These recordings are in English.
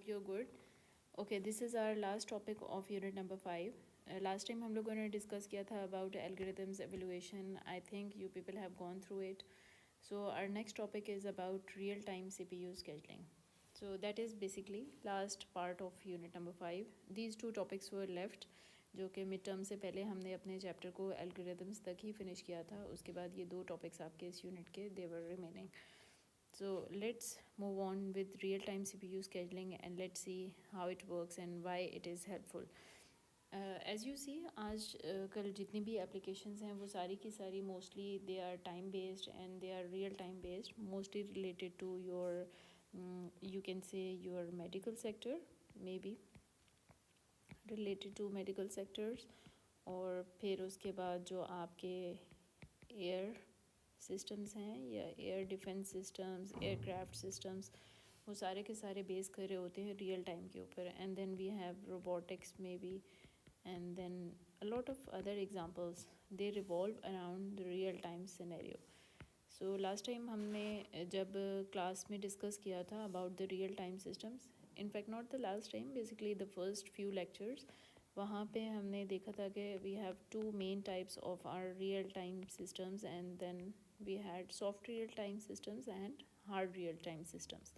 hope you're good. Okay, this is our last topic of unit number 5. Last time हम लोगों ने discuss किया था about algorithms evaluation. I think you people have gone through it. So our next topic is about real-time CPU scheduling. So that is basically last part of unit number 5. These two topics were left, जो कि mid term से पहले हमने अपने chapter को algorithms तक ही finish किया था. उसके बाद ये दो टॉपिक्स आपके इस यूनिट के they were remaining. So let's move on with real-time CPU scheduling and let's see how it works and why it is helpful. As you see, आज कल जितनी भी applications हैं वो सारी की सारी mostly they are time based and they are real time based, mostly related to your you can say your medical sector, maybe related to medical sectors, और फिर उसके बाद जो आपके air सिस्टम्स हैं या air defence systems, aircraft systems, वो सारे के सारे बेस कर रहे होते हैं रियल टाइम के ऊपर. And then we have robotics में भी, and then a lot of other examples they revolve around the real time scenario. So last time हमने जब क्लास में डिस्कस किया था about the real time systems, in fact not the last time, basically the first few lectures, वहाँ पे हमने देखा था कि we have two main types of our real time systems and then we had soft real time systems and hard real time systems.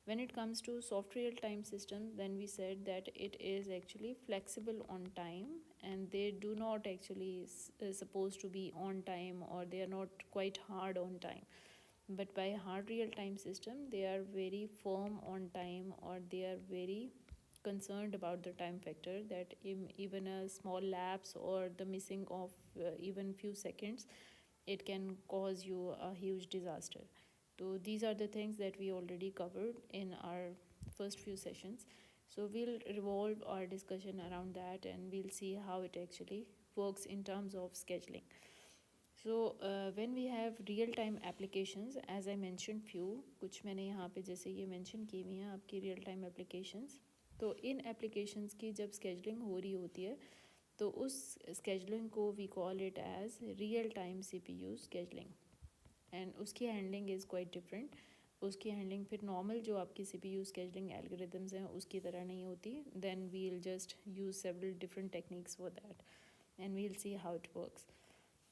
When it comes to soft real time system, then we said that it is actually flexible on time and they do not actually supposed to be on time, or they are not quite hard on time. But by hard real time system, they are very firm on time, or they are very concerned about the time factor, that even a small lapse or the missing of even few seconds, it can cause you a huge disaster. So these are the things that we already covered in our first few sessions. So we'll revolve our discussion around that and we'll see how it actually works in terms of scheduling. So when we have real time applications, as I mentioned few, कुछ मैंने यहाँ पे जैसे ये mention की हुई हैं आपकी real time applications. तो इन applications की जब scheduling हो रही होती है, तो उस scheduling को we call it as real time CPU scheduling, and उसकी handling is quite different. उसकी handling फिर normal जो आपकी CPU scheduling algorithms हैं उसकी तरह नहीं होती. Then we'll just use several different techniques for that and we'll see how it works.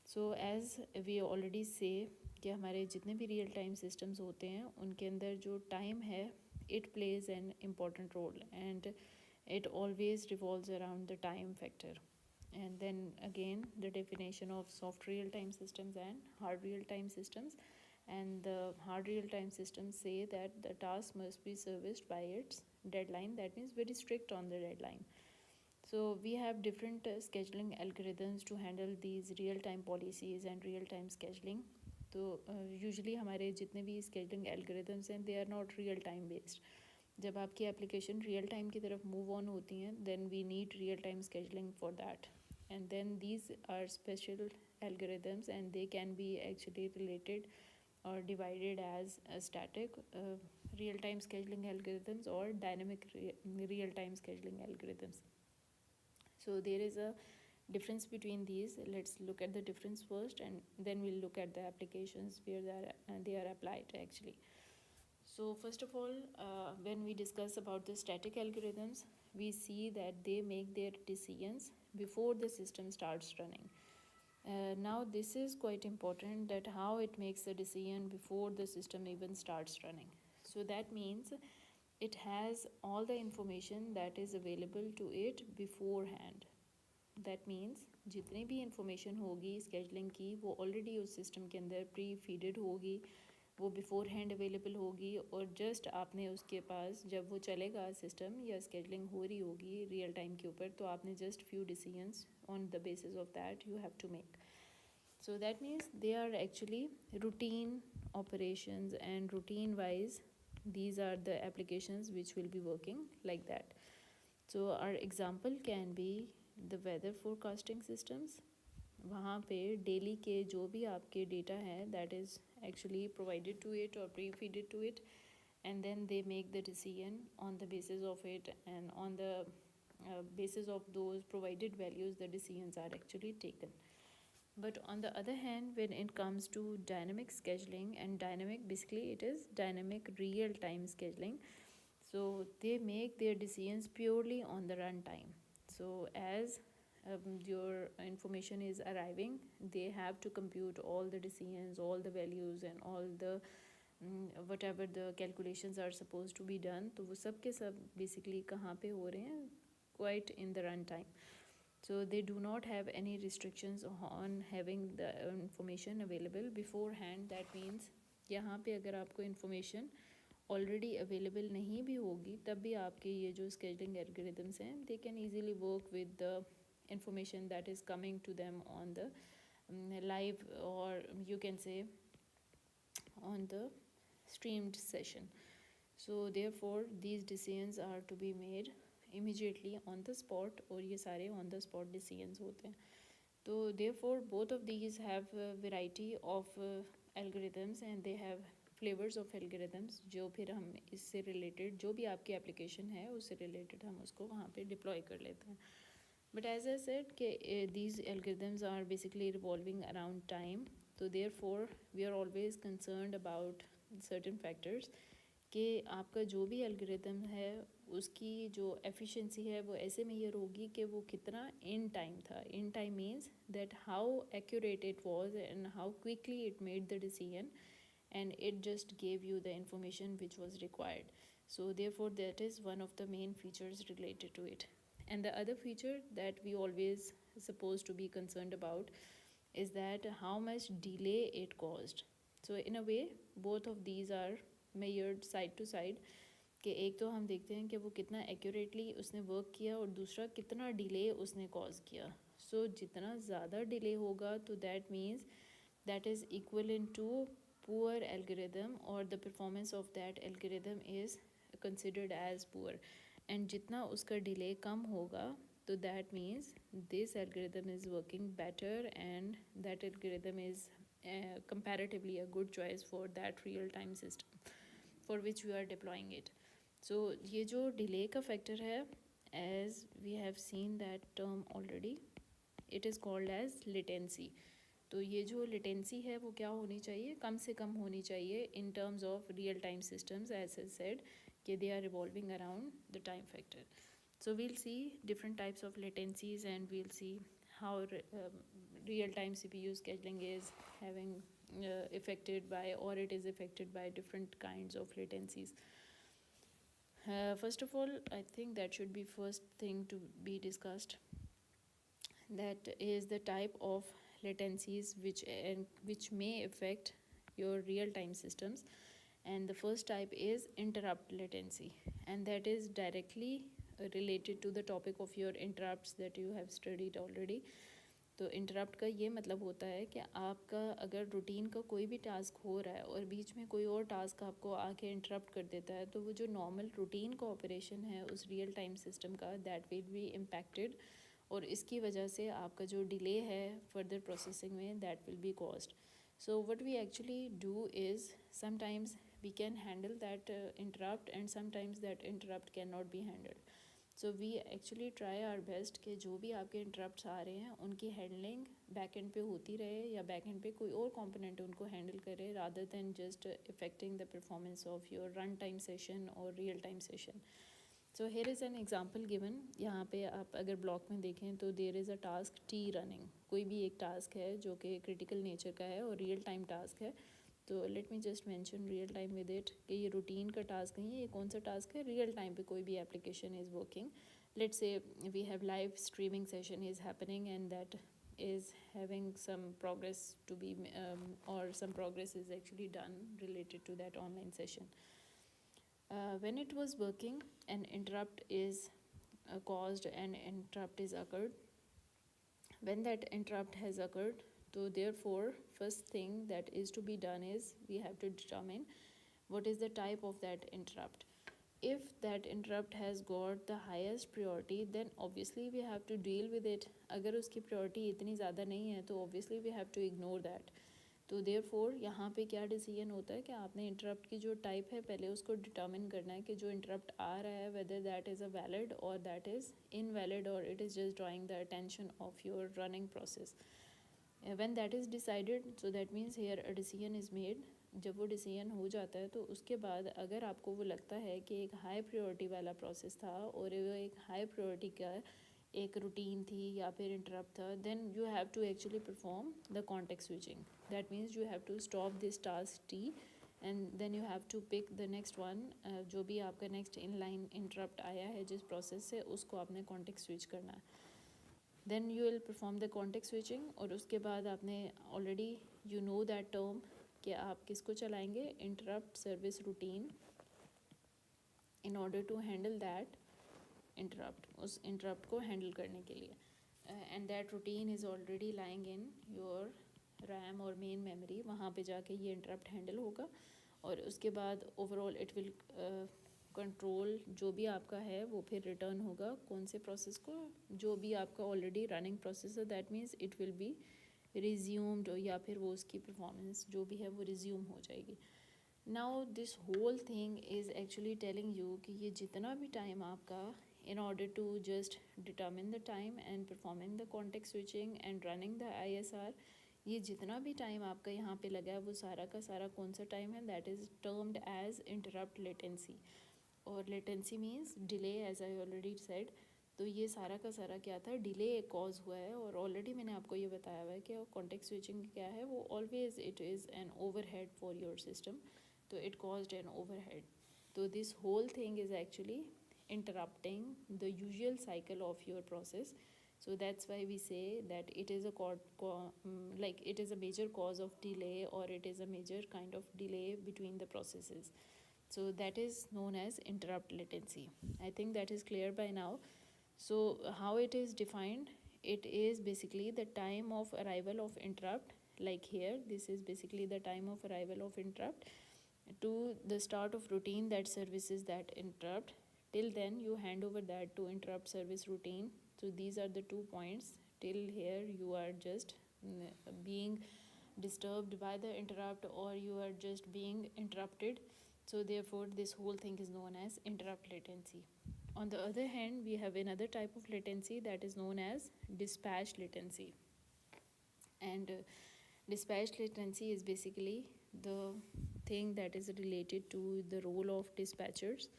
So as we already say कि हमारे जितने भी real time systems होते हैं उनके अंदर जो time है it plays an important role and it always revolves around the time factor. And then again the definition of soft real time systems and hard real time systems, and the hard real time systems say that the task must be serviced by its deadline, that means very strict on the deadline. So we have different scheduling algorithms to handle these real time policies and real time scheduling. तो usually हमारे जितने भी scheduling algorithms हैं they are not real time based. जब आपकी application real time की तरफ move on होती हैं then we need real time scheduling for that. And then these are special algorithms and they can be actually related or divided as a static real-time scheduling algorithms or dynamic real-time scheduling algorithms. So there is a difference between these. Let's look at the difference first and then we'll look at the applications where they are applied actually. So first of all, when we discuss about the static algorithms, we see that they make their decisions before the system starts running. Now this is quite important, that how it makes the decision before the system even starts running. So that means it has all the information that is available to it beforehand. That means जितनी भी information होगी scheduling की वो already उस system के अंदर pre-feeded होगी, वो बिफोर हैंड अवेलेबल होगी, और जस्ट आपने उसके पास जब वो चलेगा सिस्टम या स्केडलिंग हो रही होगी रियल टाइम के ऊपर, तो आपने just few decisions on the basis of that you have to make. So that means they are actually routine operations and routine wise these are the applications which will be working like that. So our example can be the weather forecasting systems. वहाँ पे daily के जो भी आपके data है that is actually provided to it और pre feeded to it, and then they make the decision on the basis of it, and on the basis of those provided values the decisions are actually taken. But on the other hand, when it comes to dynamic scheduling, and dynamic basically it is dynamic real time scheduling. So they make their decisions purely on the runtime. So as your information is arriving, they have to compute all the decisions, all the values, and all the whatever the calculations are supposed to be done. तो वो सब के सब basically कहाँ पे हो रहे हैं? Quite in the runtime. So they do not have any restrictions on having the information available beforehand. That means यहाँ पे अगर आपको information ऑलरेडी अवेलेबल नहीं भी होगी तब भी आपके ये जो स्केजलिंग एल्गोरिदम्स हैं they can easily work with the information that is coming to them on the live, or you can say on the streamed session. So therefore these decisions are to be made immediately on the spot, और ये सारे on the spot decisions होते हैं. तो therefore both of these have a variety of algorithms and they have flavours of algorithms, जो फिर हम इससे रिलेटेड जो भी आपकी एप्लीकेशन है उससे रिलेटेड हम उसको वहाँ पे डिप्लॉय कर लेते हैं. बट एज आई सेड कि these algorithms are basically revolving around time. तो therefore we are always concerned about certain factors कि आपका जो भी एल्गोरिदम है उसकी जो एफिशिएंसी है वो ऐसे मेजर होगी कि वो कितना इन टाइम था. In time means that how accurate it was and how quickly it made the decision and it just gave you the information which was required. So therefore that is one of the main features related to it. And the other feature that we always supposed to be concerned about is that how much delay it caused. So in a way both of these are measured side to side कि एक तो हम देखते हैं कि वो कितना accurately उसने वर्क किया और दूसरा कितना डिले उसने कॉज किया. सो जितना ज़्यादा डिले होगा तो that means that is equivalent to poor algorithm, or the performance of that algorithm is considered as poor. And जितना उसका delay कम होगा तो that means this algorithm is working better and that algorithm is comparatively a good choice for that real time system for which we are deploying it. So ये जो delay का factor है, as we have seen that term already, it is called as latency. तो ये जो latency है वो क्या होनी चाहिए, कम से कम होनी चाहिए in terms of real time systems, as I said कि they are revolving around the time factor. So we'll see different types of latencies and we'll see how real-time CPU scheduling is having affected by, or it is affected by different kinds of latencies. First of all, I think that should be first thing to be discussed. That is the type of latencies which may affect your real-time systems. And the first type is interrupt latency, and that is directly related to the topic of your interrupts that you have studied already. तो interrupt का ये मतलब होता है कि आपका अगर routine का कोई भी टास्क हो रहा है और बीच में कोई और टास्क आपको आके इंटरप्ट कर देता है, तो वो जो नॉर्मल रूटीन का ऑपरेशन है उस रियल टाइम सिस्टम का, दैट विल बी इम्पैक्टेड, और इसकी वजह से आपका जो डिले है फर्दर प्रोसेसिंग में that will be caused. So what we actually do is sometimes we can handle that interrupt and sometimes that interrupt cannot be handled. So we actually try our best कि जो भी आपके interrupts आ रहे हैं उनकी handling backend पे होती रहे या backend पे कोई और component उनको handle करे, rather than just affecting the performance of your runtime session or real time session. So here is an example given. यहाँ पे आप अगर block में देखें तो there is a task T running. कोई भी एक task है जो कि critical nature का है और real time task है. तो let me just mention real time with it कि ये रूटीन का टास्क नहीं है, ये कौन सा टास्क है, रियल टाइम पे कोई भी application is working. Let's say we have live streaming session is happening and that is having some progress to be or some progress is actually done related to that online session. When it was working, an interrupt is caused and interrupt is occurred. When that interrupt has occurred, so therefore first thing that is to be done is we have to determine what is the type of that interrupt. If that interrupt has got the highest priority, then obviously we have to deal with it. अगर उसकी priority इतनी ज़्यादा नहीं है तो obviously we have to ignore that. तो therefore यहाँ पे क्या डिसीजन होता है कि आपने इंटरप्ट की जो टाइप है पहले उसको डिटर्मिन करना है कि जो इंटरप्ट आ रहा है whether that is a valid or that is invalid or it is just drawing the attention of your running process. When that is decided, so that means here a decision is made जब वो decision हो जाता है तो उसके बाद अगर आपको वो लगता है कि एक हाई प्रायोरिटी वाला प्रोसेस था और वो एक हाई प्रायोरिटी का एक रूटीन थी या फिर इंटरप्ट था, then you have to actually perform the context switching. That means you have to stop this task T and then you have to pick the next one. जो भी आपका next in line interrupt आया है जिस process से, उसको आपने context switch करना है. Then you will perform the context switching. और उसके बाद आपने already you know that term कि आप किसको चलाएंगे, interrupt service routine, in order to handle that interrupt, उस इंटरप्ट को हैंडल करने के लिए. And that routine is already lying in your RAM और मेन मेमोरी. वहाँ पे जाके ये इंटरप्ट हैंडल होगा और उसके बाद ओवरऑल इट विल कंट्रोल जो भी आपका है वो फिर रिटर्न होगा कौन से प्रोसेस को, जो भी आपका ऑलरेडी रनिंग प्रोसेस है. That means it will be resumed, या फिर वो उसकी परफॉर्मेंस जो भी है वो रिज्यूम हो जाएगी. Now this whole thing is actually telling you कि ये जितना भी टाइम आपका in order to just determine the time and performing the context switching and running the ISR, ये जितना भी टाइम आपका यहाँ पे लगा है वो सारा का सारा कौन सा टाइम है, that is termed as interrupt latency. और latency means delay, as I already said. तो ये सारा का सारा क्या था, डिले कॉज हुआ है. और ऑलरेडी मैंने आपको ये बताया हुआ है कि कॉन्टेक्स्ट स्विचिंग क्या है, वो always it is an overhead for your system. तो इट कॉज्ड एन ओवरहेड. तो this whole thing is actually interrupting the usual cycle of your process. So that's why we say that it is like it is a major cause of delay, or it is a major kind of delay between the processes. So that is known as interrupt latency. I think that is clear by now. So how it is defined, it is basically the time of arrival of interrupt. Like here, this is basically the time of arrival of interrupt to the start of routine that services that interrupt. Till then you hand over that to interrupt service routine. So these are the 2 points. Till here you are just being disturbed by the interrupt, or you are just being interrupted. So therefore this whole thing is known as interrupt latency. On the other hand, we have another type of latency that is known as dispatch latency. And dispatch latency is basically the thing that is related to the role of dispatchers.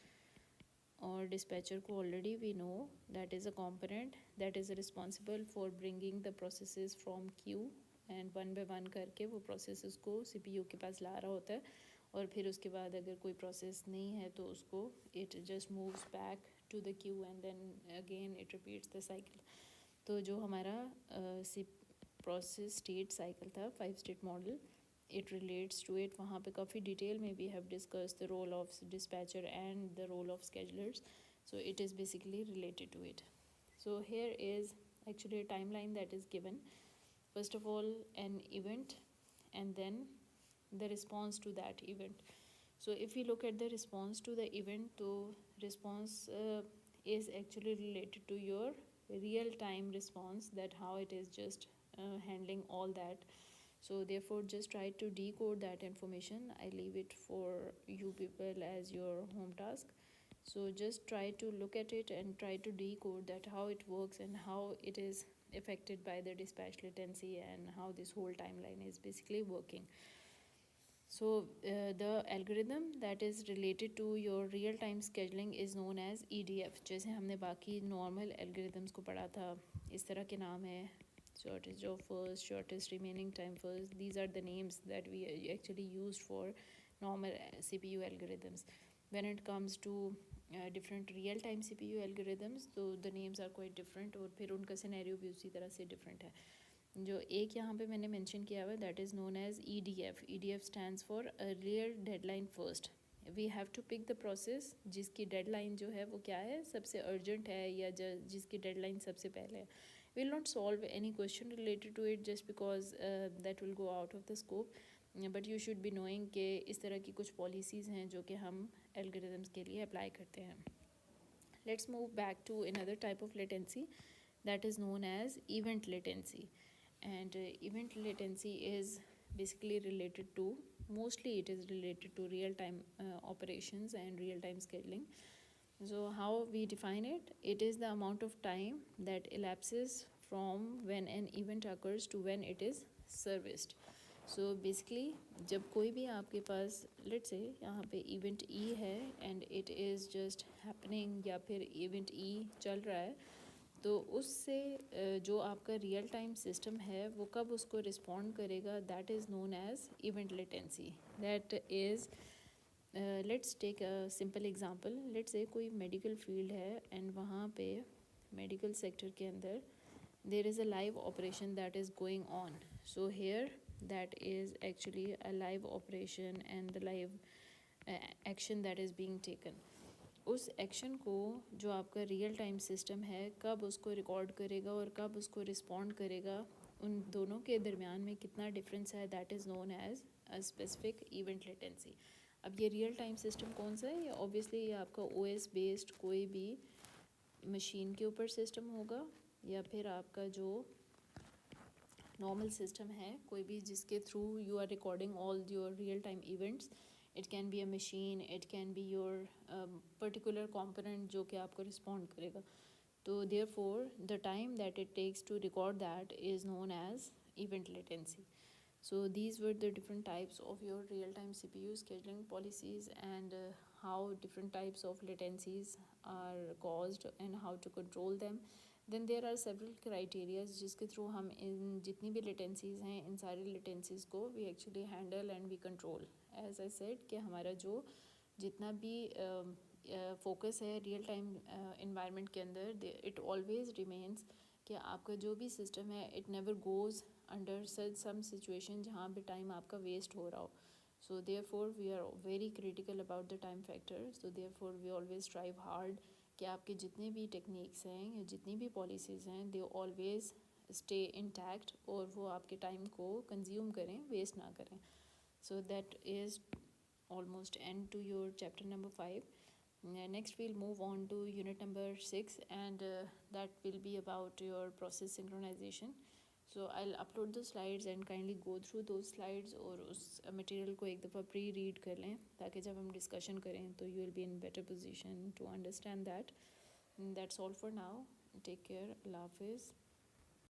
और dispatcher को already we know that is a component that is responsible for bringing the processes from queue, and one by one करके वो processes को CPU के पास ला रहा होता है. और फिर उसके बाद अगर कोई प्रोसेस नहीं है तो उसको it just moves back to the queue and then again it repeats the cycle. तो जो हमारा प्रोसेस स्टेट साइकिल था, 5 state model, it relates to it. वहाँ पे काफ़ी डिटेल में we have discussed the role of dispatcher and the role of schedulers. So it is basically related to it. So here is actually a timeline that is given. First of all, an event, and then the response to that event. So if we look at the response to the event, तो response is actually related to your real time response, that how it is just handling all that. So therefore just try to decode that information. I leave it for you people as your home task. So just try to look at it and try to decode that how it works and how it is affected by the dispatch latency and how this whole timeline is basically working. So the algorithm that is related to your real time scheduling is known as EDF. जैसे हमने बाकी normal algorithms को पढ़ा था, इस तरह के नाम है, shortest of first, shortest remaining time first. These are the names that we actually used for normal CPU algorithms. When it comes to different real time CPU algorithms, so the names are quite different, और फिर उनका scenario भी उसी तरह से different है. जो एक यहाँ पे मैंने मेंशन किया हुआ, that is known as EDF. EDF stands for earlier deadline first. We have to pick the process जिसकी डेडलाइन जो है वो क्या है, सबसे अर्जेंट है, या जिसकी डेडलाइन सबसे पहले है. We will not solve any question related to it just because that will go out of the scope, but you should be knowing कि इस तरह की कुछ पॉलिसीज़ हैं जो कि हम एल्गोरिथम्स के लिए अप्लाई करते हैं. Let's move back to another type of latency that is known as event latency. And event latency is basically related to, mostly it is related to real time operations and real time scheduling. So how we define it, it is the amount of time that elapses from when an event occurs to when it is serviced. So basically जब कोई भी आपके पास let's say यहाँ पे event E है and it is just happening, या फिर event E चल रहा है, तो उससे जो आपका रियल टाइम सिस्टम है वो कब उसको रिस्पॉन्ड करेगा, that is known as event latency. That is let's take a simple example. Let's say कोई मेडिकल फील्ड है एंड वहाँ पे मेडिकल सेक्टर के अंदर there is a live operation that is going on. So here that is actually a live operation and the live action that is being taken. उस action को जो आपका real time system है कब उसको record करेगा और कब उसको रिस्पॉन्ड करेगा, उन दोनों के दरमियान में कितना डिफरेंस है, that is known as a specific event latency. अब ये रियल टाइम सिस्टम कौन सा है? ये ऑब्वियसली ये आपका ओएस बेस्ड कोई भी मशीन के ऊपर सिस्टम होगा, या फिर आपका जो नॉर्मल सिस्टम है कोई भी जिसके through you are recording all your real time events. It can be a machine, it can be your particular component जो कि आपको रिस्पॉन्ड करेगा. तो therefore the time that it takes to record that is known as event latency. So these were the different types of your real-time CPU scheduling policies, and how different types of latencies are caused and how to control them. Then there are several criteria जिसके through हम इन जितनी भी latencies हैं इन सारी latencies को we actually handle and we control. As I said कि हमारा जो जितना भी फोकस है रियल टाइम इन्वायरमेंट के अंदर, इट ऑलवेज रिमेंस कि आपका जो भी सिस्टम है it never goes under some situation जहाँ पे टाइम आपका वेस्ट हो रहा हो. So therefore we are very critical about the time factor. So therefore we always strive hard कि आपके जितने भी टेक्निक्स हैं या जितनी भी पॉलिसीज़ हैं दे ऑलवेज स्टे इंटैक्ट और वो आपके टाइम को कंज्यूम करें, वेस्ट ना करें. So that is almost end to your chapter number 5. Next we'll move on to unit number 6, and that will be about your process synchronization. So I'll upload the slides and kindly go through those slides और उस material को एक दफ़ा pre read कर लें ताकि जब हम डिस्कशन करें तो you will be in better position to understand that. That's all for now. Take care. Allah Hafiz.